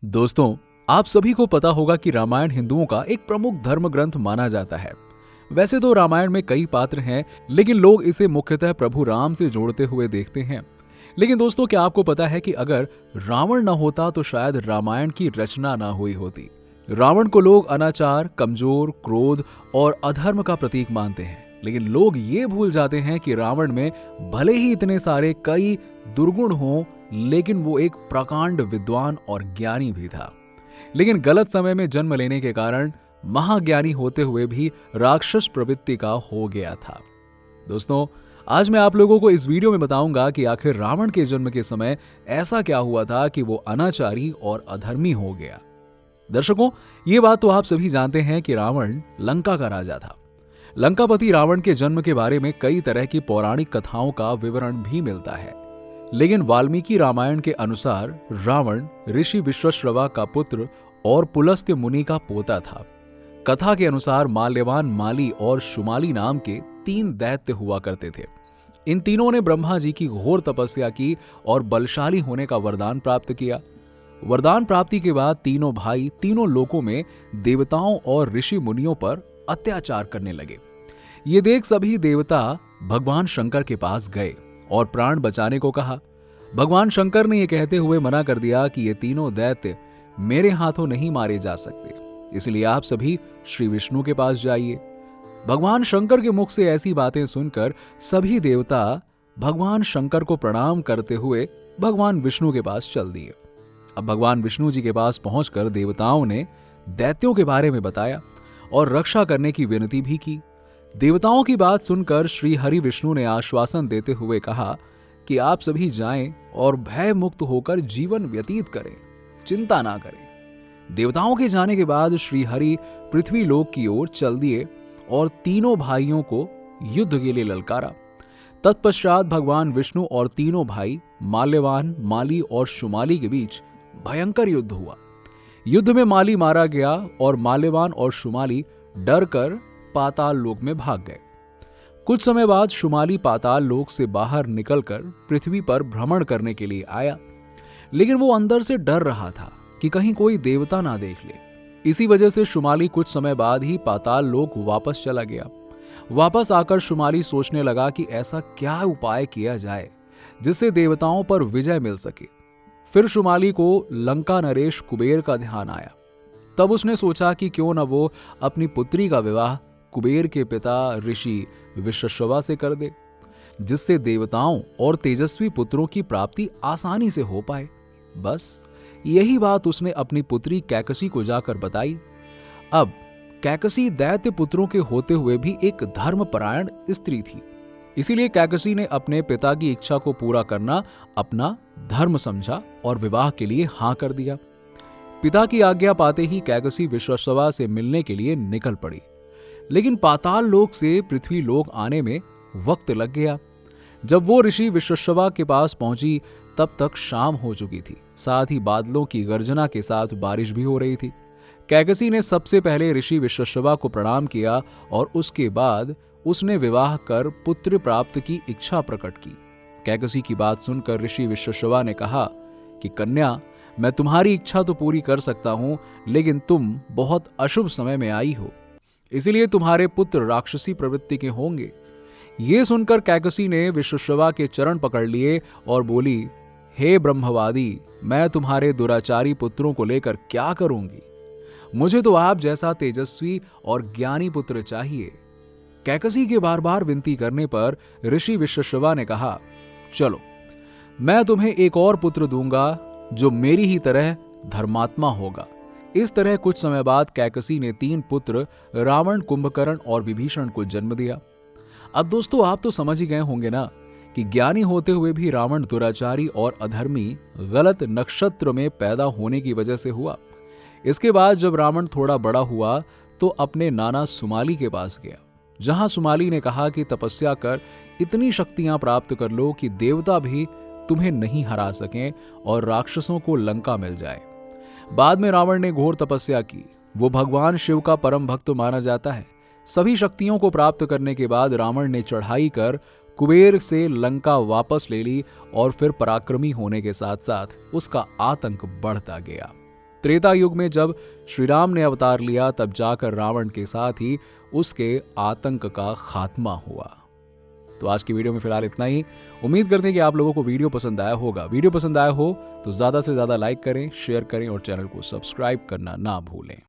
दोस्तों, आप सभी को पता होगा कि रामायण हिंदुओं का एक प्रमुख धर्म ग्रंथ माना जाता है। वैसे तो रामायण में कई पात्र हैं, लेकिन लोग इसे मुख्यतः प्रभु राम से जोड़ते हुए देखते हैं। लेकिन दोस्तों, क्या आपको पता है कि अगर रावण न होता तो शायद रामायण की रचना न हुई होती। रावण को लोग अनाचार, कमजोर, क्रोध और अधर्म का प्रतीक मानते हैं, लेकिन लोग ये भूल जाते हैं कि रावण में भले ही इतने सारे कई दुर्गुण हों, लेकिन वो एक प्रकांड विद्वान और ज्ञानी भी था। लेकिन गलत समय में जन्म लेने के कारण महाज्ञानी होते हुए भी राक्षस प्रवृत्ति का हो गया था। दोस्तों, आज मैं आप लोगों को इस वीडियो में बताऊंगा कि आखिर रावण के जन्म के समय ऐसा क्या हुआ था कि वो अनाचारी और अधर्मी हो गया। दर्शकों, ये बात तो आप सभी जानते हैं कि रावण लंका का राजा था। लंकापति रावण के जन्म के बारे में कई तरह की पौराणिक कथाओं का विवरण भी मिलता है, लेकिन वाल्मीकि रामायण के अनुसार रावण ऋषि विश्वश्रवा का पुत्र और पुलस्त्य मुनि का पोता था। कथा के अनुसार माल्यवान, माली और शुमाली नाम के 3 दैत्य हुआ करते थे। इन तीनों ने ब्रह्मा जी की घोर तपस्या की और बलशाली होने का वरदान प्राप्त किया। वरदान प्राप्ति के बाद तीनों भाई तीनों लोकों में देवताओं और ऋषि मुनियों पर अत्याचार करने लगे। ये देख सभी देवता भगवान शंकर के पास गए और प्राण बचाने को कहा। भगवान शंकर ने यह कहते हुए मना कर दिया कि ये तीनों दैत्य मेरे हाथों नहीं मारे जा सकते, इसलिए आप सभी श्री विष्णु के पास जाइए। भगवान शंकर के मुख से ऐसी बातें सुनकर सभी देवता भगवान शंकर को प्रणाम करते हुए भगवान विष्णु के पास चल दिए। अब भगवान विष्णु जी के पास पहुंचकर देवताओं ने दैत्यों के बारे में बताया और रक्षा करने की विनती भी की। देवताओं की बात सुनकर श्री हरि विष्णु ने आश्वासन देते हुए कहा कि आप सभी जाएं और भय मुक्त होकर जीवन व्यतीत करें, चिंता ना करें। देवताओं के जाने के बाद श्री हरि पृथ्वी लोक की ओर चल दिए और तीनों भाइयों को युद्ध के लिए ललकारा। तत्पश्चात भगवान विष्णु और तीनों भाई माल्यवान, माली और शुमाली के बीच भयंकर युद्ध हुआ। युद्ध में माली मारा गया और माल्यवान और शुमाली डर कर पाताल लोक में भाग गए। कुछ समय बाद शुमाली पाताल लोक से बाहर निकलकर पृथ्वी पर भ्रमण करने के लिए आया, लेकिन वो अंदर से डर रहा था कि कहीं कोई देवता ना देख ले। इसी वजह से शुमाली कुछ समय बाद ही पाताल लोक वापस चला गया। वापस आकर शुमाली सोचने लगा कि ऐसा क्या उपाय किया जाए जिससे देवताओं पर विजय मिल सके। फिर शुमाली को लंका नरेश कुबेर का ध्यान आया। तब उसने सोचा कि क्यों न वो अपनी पुत्री का विवाह कुबेर के पिता ऋषि विश्वश्रवा से कर दे, जिससे देवताओं और तेजस्वी पुत्रों की प्राप्ति आसानी से हो पाए। बस यही बात उसने अपनी पुत्री कैकसी को जाकर बताई। अब कैकसी दैत्य पुत्रों के होते हुए भी एक धर्मपरायण स्त्री थी, इसीलिए कैकसी ने अपने पिता की इच्छा को पूरा करना अपना धर्म समझा और विवाह के लिए हां कर दिया। पिता की आज्ञा पाते ही कैकसी विश्वश्रवा से मिलने के लिए निकल पड़ी, लेकिन पाताल लोक से पृथ्वी लोक आने में वक्त लग गया। जब वो ऋषि विश्वश्रवा के पास पहुंची तब तक शाम हो चुकी थी। साथ ही बादलों की गर्जना के साथ बारिश भी हो रही थी। कैकसी ने सबसे पहले ऋषि विश्वश्रवा को प्रणाम किया और उसके बाद उसने विवाह कर पुत्र प्राप्त की इच्छा प्रकट की। कैकसी की बात सुनकर ऋषि विश्वश्रवा ने कहा कि कन्या, मैं तुम्हारी इच्छा तो पूरी कर सकता हूं, लेकिन तुम बहुत अशुभ समय में आई हो, इसलिए तुम्हारे पुत्र राक्षसी प्रवृत्ति के होंगे। ये सुनकर कैकसी ने विश्वश्रवा के चरण पकड़ लिए और बोली, हे ब्रह्मवादी, मैं तुम्हारे दुराचारी पुत्रों को लेकर क्या करूंगी? मुझे तो आप जैसा तेजस्वी और ज्ञानी पुत्र चाहिए। कैकसी के बार बार विनती करने पर ऋषि विश्वश्रवा ने कहा, चलो मैं तुम्हें एक और पुत्र दूंगा जो मेरी ही तरह धर्मात्मा होगा। इस तरह कुछ समय बाद कैकसी ने 3 पुत्र रावण, कुंभकर्ण और विभीषण को जन्म दिया। अब दोस्तों, आप तो समझ ही गए होंगे ना कि ज्ञानी होते हुए भी रावण दुराचारी और अधर्मी गलत नक्षत्र में पैदा होने की वजह से हुआ। इसके बाद जब रावण थोड़ा बड़ा हुआ तो अपने नाना सुमाली के पास गया, जहां सुमाली ने कहा कि तपस्या कर इतनी शक्तियां प्राप्त कर लो कि देवता भी तुम्हें नहीं हरा सकें और राक्षसों को लंका मिल जाए। बाद में रावण ने घोर तपस्या की। वो भगवान शिव का परम भक्त माना जाता है। सभी शक्तियों को प्राप्त करने के बाद रावण ने चढ़ाई कर कुबेर से लंका वापस ले ली और फिर पराक्रमी होने के साथ साथ उसका आतंक बढ़ता गया। त्रेता युग में जब श्री राम ने अवतार लिया तब जाकर रावण के साथ ही उसके आतंक का खात्मा हुआ। तो आज की वीडियो में फिलहाल इतना ही। उम्मीद करते हैं कि आप लोगों को वीडियो पसंद आया होगा। वीडियो पसंद आया हो तो ज्यादा से ज्यादा लाइक करें, शेयर करें और चैनल को सब्सक्राइब करना ना भूलें।